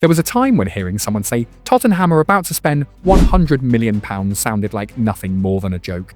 There was a time when hearing someone say Tottenham are about to spend £100 million sounded like nothing more than a joke.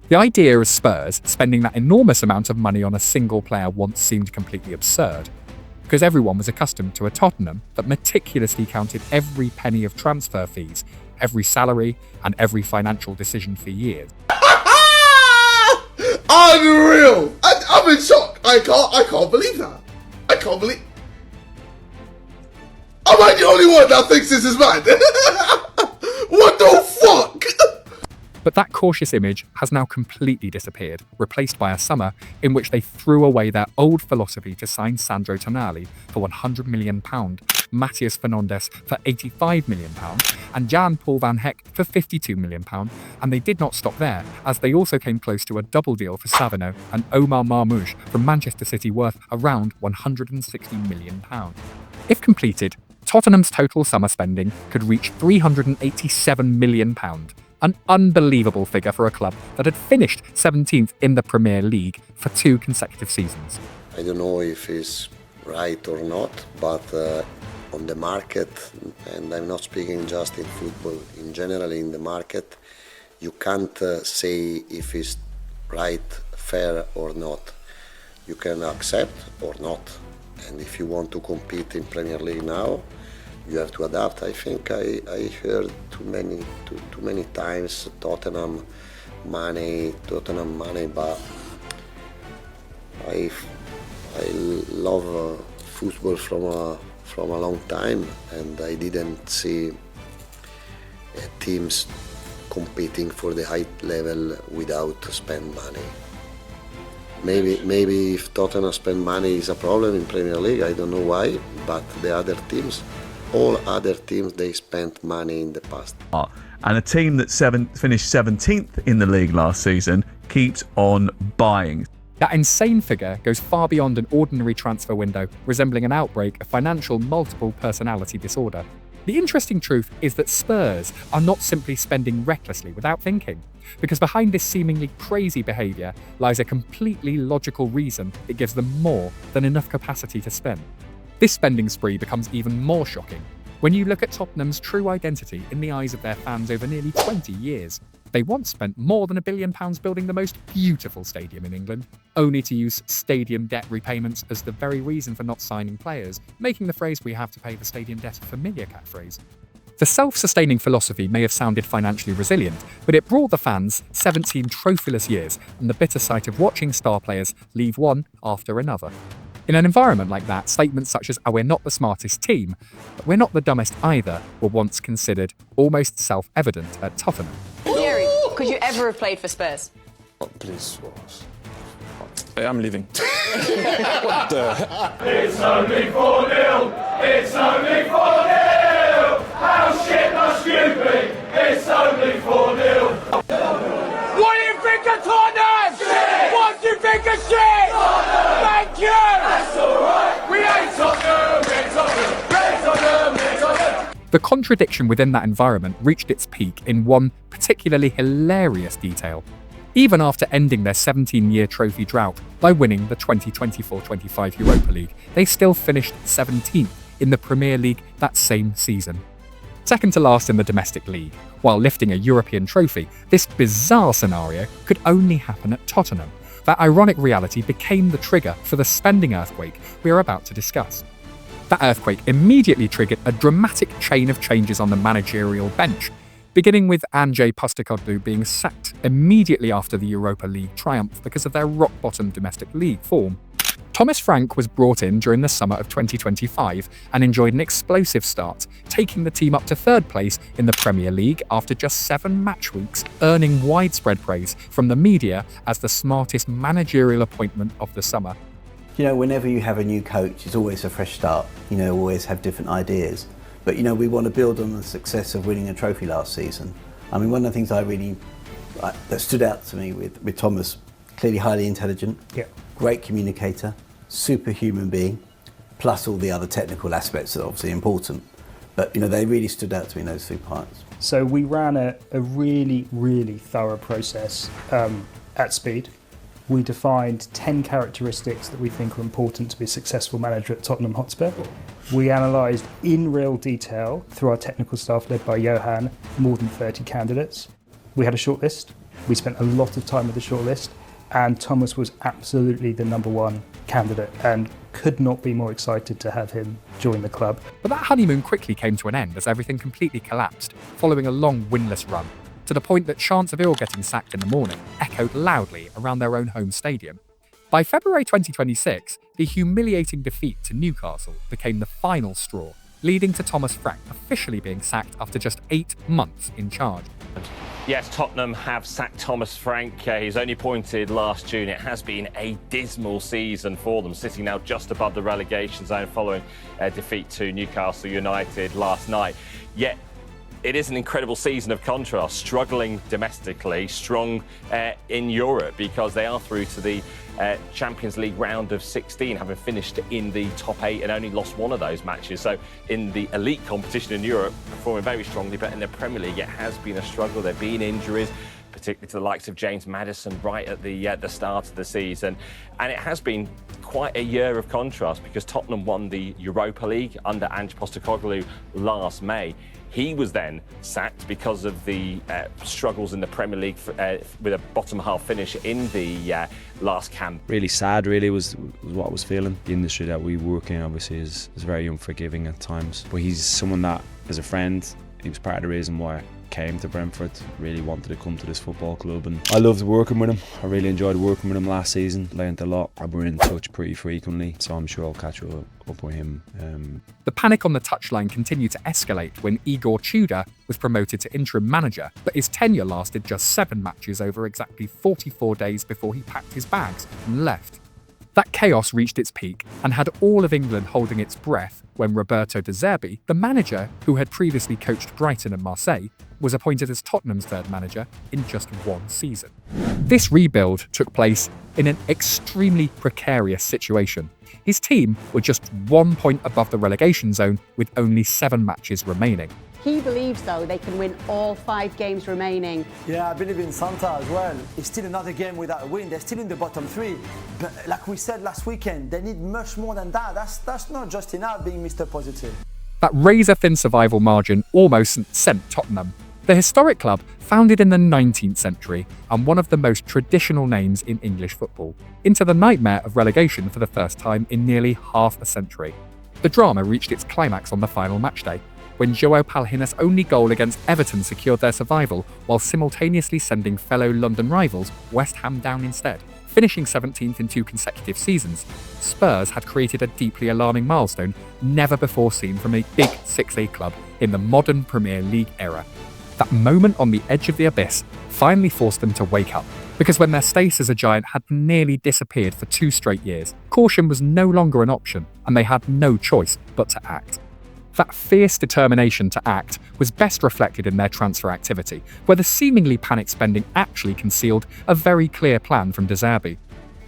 The idea of Spurs spending that enormous amount of money on a single player once seemed completely absurd, because everyone was accustomed to a Tottenham that meticulously counted every penny of transfer fees, every salary, and every financial decision for years. Unreal! I'm in shock. I can't believe that. I can't believe. Am I the only one that thinks this is mad? What the fuck? But that cautious image has now completely disappeared, replaced by a summer in which they threw away their old philosophy to sign Sandro Tonali for £100 million, Mateus Fernandes for £85 million, and Jan-Paul van Hecke for £52 million, and they did not stop there, as they also came close to a double deal for Savinho and Omar Marmoush from Manchester City worth around £160 million. If completed, Tottenham's total summer spending could reach £387 million, an unbelievable figure for a club that had finished 17th in the Premier League for 2 consecutive seasons. I don't know if it's right or not, but on the market, and I'm not speaking just in football, in general in the market, you can't say if it's right, fair or not. You can accept or not. And if you want to compete in Premier League now, you have to adapt. I think I heard too many times Tottenham money, but I love football from a long time, and I didn't see teams competing for the high level without spend money. Maybe if Tottenham spend money is a problem in Premier League, I don't know why, but the other teams, all other teams, they spent money in the past. And a team that finished 17th in the league last season keeps on buying. That insane figure goes far beyond an ordinary transfer window, resembling an outbreak of financial multiple personality disorder. The interesting truth is that Spurs are not simply spending recklessly without thinking, because behind this seemingly crazy behaviour lies a completely logical reason it gives them more than enough capacity to spend. This spending spree becomes even more shocking when you look at Tottenham's true identity in the eyes of their fans over nearly 20 years. They once spent more than £1 billion building the most beautiful stadium in England, only to use stadium debt repayments as the very reason for not signing players, making the phrase "we have to pay the stadium debt" a familiar catchphrase. The self-sustaining philosophy may have sounded financially resilient, but it brought the fans 17 trophyless years and the bitter sight of watching star players leave one after another. In an environment like that, statements such as, "Oh, we're not the smartest team, but we're not the dumbest either," were once considered almost self-evident at Tottenham. Jerry, could you ever have played for Spurs? Oh, please. I'm leaving. What the? It's only 4-0! It's only 4-0! How shit must you be? It's only 4-0! What do you think of Tottenham? Shit! What do you think of shit? Tottenham! Thank you! That's alright! We ain't Tottenham! We're Tottenham! We're Tottenham! We're Tottenham! The contradiction within that environment reached its peak in one particularly hilarious detail. Even after ending their 17-year trophy drought by winning the 2024-25 Europa League, they still finished 17th in the Premier League that same season. Second to last in the domestic league, while lifting a European trophy, this bizarre scenario could only happen at Tottenham. That ironic reality became the trigger for the spending earthquake we are about to discuss. That earthquake immediately triggered a dramatic chain of changes on the managerial bench, beginning with Ange Postecoglou being sacked immediately after the Europa League triumph because of their rock-bottom domestic league form. Thomas Frank was brought in during the summer of 2025 and enjoyed an explosive start, taking the team up to 3rd place in the Premier League after just 7 match weeks, earning widespread praise from the media as the smartest managerial appointment of the summer. You know, whenever you have a new coach, it's always a fresh start. You know, always have different ideas. But, you know, we want to build on the success of winning a trophy last season. I mean, one of the things that stood out to me with Thomas, clearly highly intelligent, great communicator, superhuman being, plus all the other technical aspects that are obviously important. But, you know, they really stood out to me in those 2 parts. So we ran a really, really thorough process at speed. we defined 10 characteristics that we think are important to be a successful manager at Tottenham Hotspur. We analysed in real detail, through our technical staff led by Johan, more than 30 candidates. We had a shortlist. We spent a lot of time with the shortlist, and Thomas was absolutely the number one candidate and could not be more excited to have him join the club. But that honeymoon quickly came to an end as everything completely collapsed, following a long winless run, to the point that chants of Ill getting sacked in the morning echoed loudly around their own home stadium. By February 2026, the humiliating defeat to Newcastle became the final straw, leading to Thomas Frank officially being sacked after just 8 months in charge. Yes, Tottenham have sacked Thomas Frank. He's only appointed last June. It has been a dismal season for them, sitting now just above the relegation zone following a defeat to Newcastle United last night. Yet it is an incredible season of contrast, struggling domestically, strong in Europe, because they are through to the Champions League round of 16, having finished in the top 8 and only lost one of those matches. So in the elite competition in Europe, performing very strongly, but in the Premier League it has been a struggle. There have been injuries, particularly to the likes of James Maddison right at the start of the season. And it has been quite a year of contrast, because Tottenham won the Europa League under Ange Postecoglou last May. He was then sacked because of the struggles in the Premier League with a bottom half finish in the last camp. Really sad, really, was what I was feeling. The industry that we work in obviously is very unforgiving at times. But he's someone that, as a friend, he was part of the reason why I came to Brentford, really wanted to come to this football club, and I loved working with him. I really enjoyed working with him last season, learned a lot. We're in touch pretty frequently, so I'm sure I'll catch up with him. The panic on the touchline continued to escalate when Igor Tudor was promoted to interim manager, but his tenure lasted just 7 matches over exactly 44 days before he packed his bags and left. That chaos reached its peak and had all of England holding its breath when Roberto De Zerbi, the manager who had previously coached Brighton and Marseille, was appointed as Tottenham's third manager in just 1 season. This rebuild took place in an extremely precarious situation. His team were just 1 point above the relegation zone with only 7 matches remaining. He believes, though, they can win all 5 games remaining. Yeah, I believe in Santa as well. It's still another game without a win. They're still in the bottom 3. But like we said last weekend, they need much more than that. That's not just enough being Mr. Positive. That razor-thin survival margin almost sent Tottenham, the historic club founded in the 19th century and one of the most traditional names in English football, into the nightmare of relegation for the first time in nearly half a century. The drama reached its climax on the final matchday, when João Palhinha's only goal against Everton secured their survival while simultaneously sending fellow London rivals West Ham down instead. Finishing 17th in 2 consecutive seasons, Spurs had created a deeply alarming milestone never before seen from a big 6A club in the modern Premier League era. That moment on the edge of the abyss finally forced them to wake up, because when their status as a giant had nearly disappeared for 2 straight years, caution was no longer an option and they had no choice but to act. That fierce determination to act was best reflected in their transfer activity, where the seemingly panicked spending actually concealed a very clear plan from De Zerbi.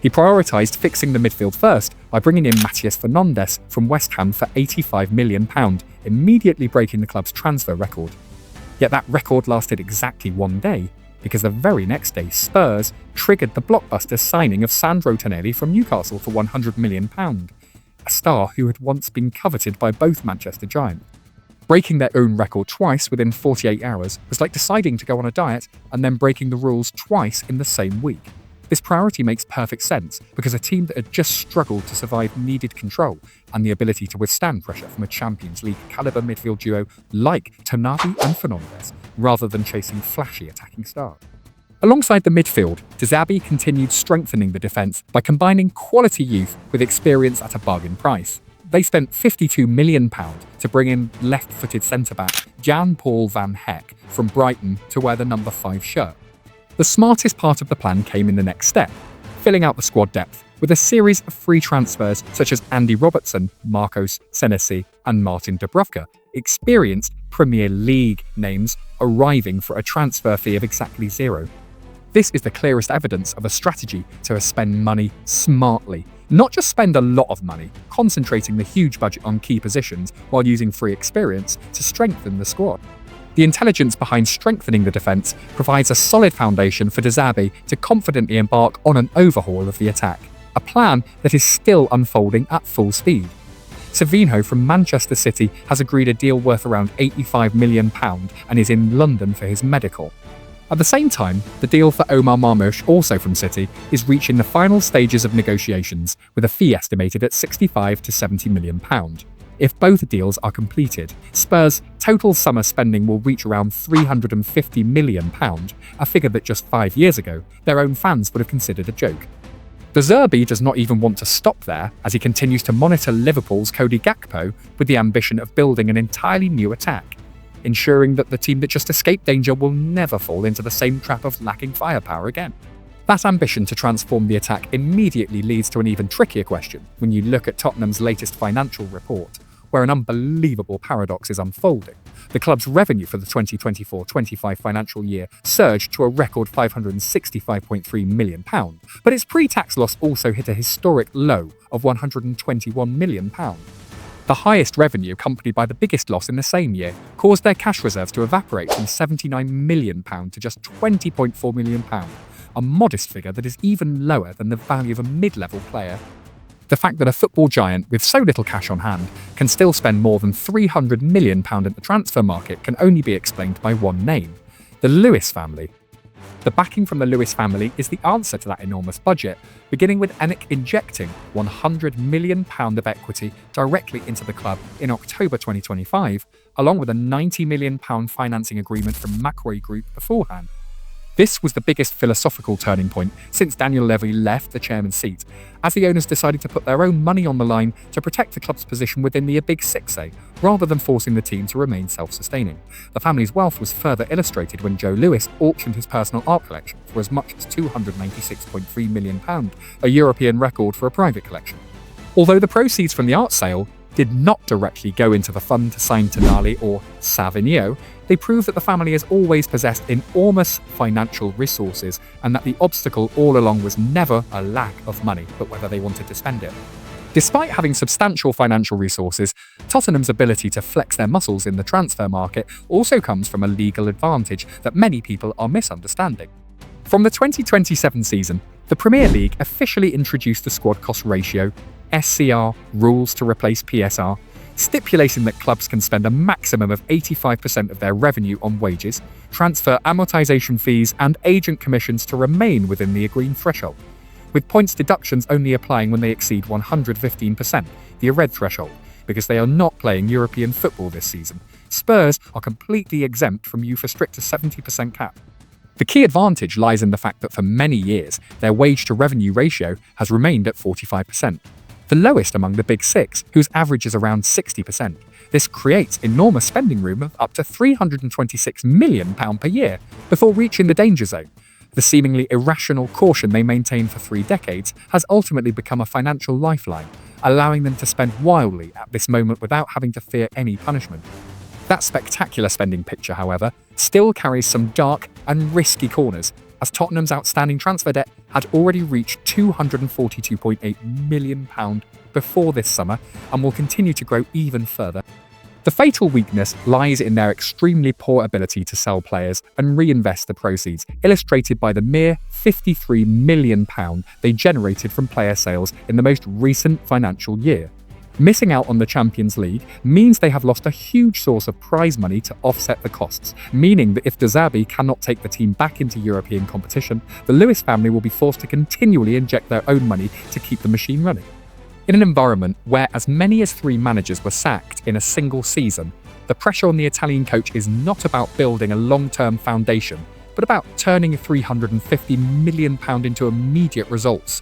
He prioritised fixing the midfield first by bringing in Mateus Fernandes from West Ham for £85 million, immediately breaking the club's transfer record. Yet that record lasted exactly 1 day, because the very next day Spurs triggered the blockbuster signing of Sandro Tonali from Newcastle for £100 million, a star who had once been coveted by both Manchester giants. Breaking their own record twice within 48 hours was like deciding to go on a diet and then breaking the rules twice in the same week. This priority makes perfect sense, because a team that had just struggled to survive needed control and the ability to withstand pressure from a Champions League caliber midfield duo like Tonali and Fernandes, rather than chasing flashy attacking stars. Alongside the midfield, De Zerbi continued strengthening the defence by combining quality youth with experience at a bargain price. They spent £52 million to bring in left-footed centre-back Jan-Paul van Hecke from Brighton to wear the number 5 shirt. The smartest part of the plan came in the next step, filling out the squad depth with a series of free transfers such as Andy Robertson, Marcos Senesi and Martin Dubravka, experienced Premier League names arriving for a transfer fee of exactly 0. This is the clearest evidence of a strategy to spend money smartly. Not just spend a lot of money, concentrating the huge budget on key positions while using free experience to strengthen the squad. The intelligence behind strengthening the defence provides a solid foundation for De Zerbi to confidently embark on an overhaul of the attack, a plan that is still unfolding at full speed. Savinho from Manchester City has agreed a deal worth around £85 million and is in London for his medical. At the same time, the deal for Omar Marmoush, also from City, is reaching the final stages of negotiations, with a fee estimated at £65 to £70 million. If both deals are completed, Spurs' total summer spending will reach around £350 million, a figure that just 5 years ago, their own fans would have considered a joke. De Zerbi does not even want to stop there, as he continues to monitor Liverpool's Cody Gakpo with the ambition of building an entirely new attack, ensuring that the team that just escaped danger will never fall into the same trap of lacking firepower again. That ambition to transform the attack immediately leads to an even trickier question when you look at Tottenham's latest financial report, where an unbelievable paradox is unfolding. The club's revenue for the 2024-25 financial year surged to a record £565.3 million, but its pre-tax loss also hit a historic low of £121 million. The highest revenue, accompanied by the biggest loss in the same year, caused their cash reserves to evaporate from £79 million to just £20.4 million, a modest figure that is even lower than the value of a mid-level player. The fact that a football giant with so little cash on hand can still spend more than £300 million at the transfer market can only be explained by one name: the Lewis family. The backing from the Lewis family is the answer to that enormous budget, beginning with ENIC injecting £100 million of equity directly into the club in October 2025, along with a £90 million financing agreement from Macquarie Group beforehand. This was the biggest philosophical turning point since Daniel Levy left the chairman's seat, as the owners decided to put their own money on the line to protect the club's position within the Big Six, rather than forcing the team to remain self-sustaining. The family's wealth was further illustrated when Joe Lewis auctioned his personal art collection for as much as £296.3 million, a European record for a private collection. Although the proceeds from the art sale did not directly go into the fund to sign Tonali or Savinho, they prove that the family has always possessed enormous financial resources and that the obstacle all along was never a lack of money, but whether they wanted to spend it. Despite having substantial financial resources, Tottenham's ability to flex their muscles in the transfer market also comes from a legal advantage that many people are misunderstanding. From the 2027 season, the Premier League officially introduced the squad cost ratio (SCR) rules to replace PSR, stipulating that clubs can spend a maximum of 85% of their revenue on wages, transfer amortization fees and agent commissions to remain within the agreed threshold, with points deductions only applying when they exceed 115%, the red threshold, because they are not playing European football this season. Spurs are completely exempt from UEFA strictest 70% cap. The key advantage lies in the fact that for many years, their wage-to-revenue ratio has remained at 45%, the lowest among the Big Six, whose average is around 60%. This creates enormous spending room of up to £326 million per year before reaching the danger zone. The seemingly irrational caution they maintained for 3 decades has ultimately become a financial lifeline, allowing them to spend wildly at this moment without having to fear any punishment. That spectacular spending picture, however, still carries some dark and risky corners, as Tottenham's outstanding transfer debt had already reached £242.8 million before this summer and will continue to grow even further. The fatal weakness lies in their extremely poor ability to sell players and reinvest the proceeds, illustrated by the mere £53 million they generated from player sales in the most recent financial year. Missing out on the Champions League means they have lost a huge source of prize money to offset the costs, meaning that if De Zerbi cannot take the team back into European competition, the Lewis family will be forced to continually inject their own money to keep the machine running. In an environment where as many as 3 managers were sacked in a single season, the pressure on the Italian coach is not about building a long-term foundation, but about turning £350 million into immediate results.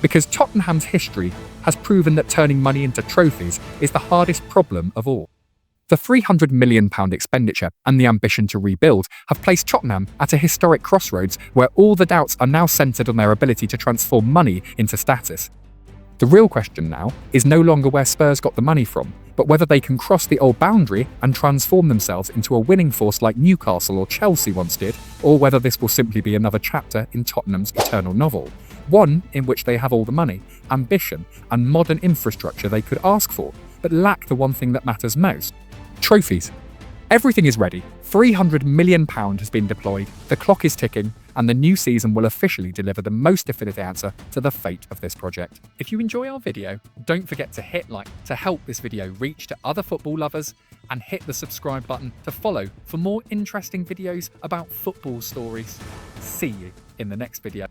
Because Tottenham's history has proven that turning money into trophies is the hardest problem of all. The £300 million expenditure and the ambition to rebuild have placed Tottenham at a historic crossroads where all the doubts are now centred on their ability to transform money into status. The real question now is no longer where Spurs got the money from, but whether they can cross the old boundary and transform themselves into a winning force like Newcastle or Chelsea once did, or whether this will simply be another chapter in Tottenham's eternal novel. One in which they have all the money, ambition, and modern infrastructure they could ask for, but lack the one thing that matters most: trophies. Everything is ready. £300 million has been deployed, the clock is ticking, and the new season will officially deliver the most definitive answer to the fate of this project. If you enjoy our video, don't forget to hit like to help this video reach to other football lovers, and hit the subscribe button to follow for more interesting videos about football stories. See you in the next video.